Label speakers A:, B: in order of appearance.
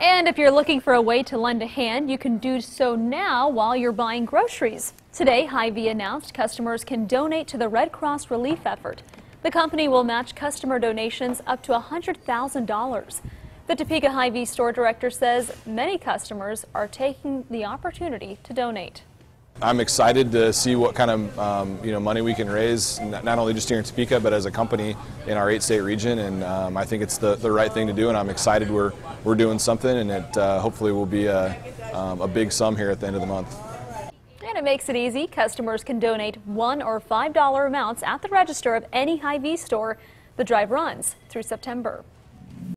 A: And if you're looking for a way to lend a hand, you can do so now while you're buying groceries. Today, Hy-Vee announced customers can donate to the Red Cross relief effort. The company will match customer donations up to $100,000. The Topeka Hy-Vee store director says many customers are taking the opportunity to donate.
B: I'm excited to see what kind of money we can raise, not only just here in Topeka, but as a company in our 8-state region. And I think it's the right thing to do, and I'm excited we're doing something, and it hopefully will be a big sum here at the end of the month.
A: And it makes it easy. Customers can donate $1 or $5 amounts at the register of any Hy-Vee store. The drive runs through September.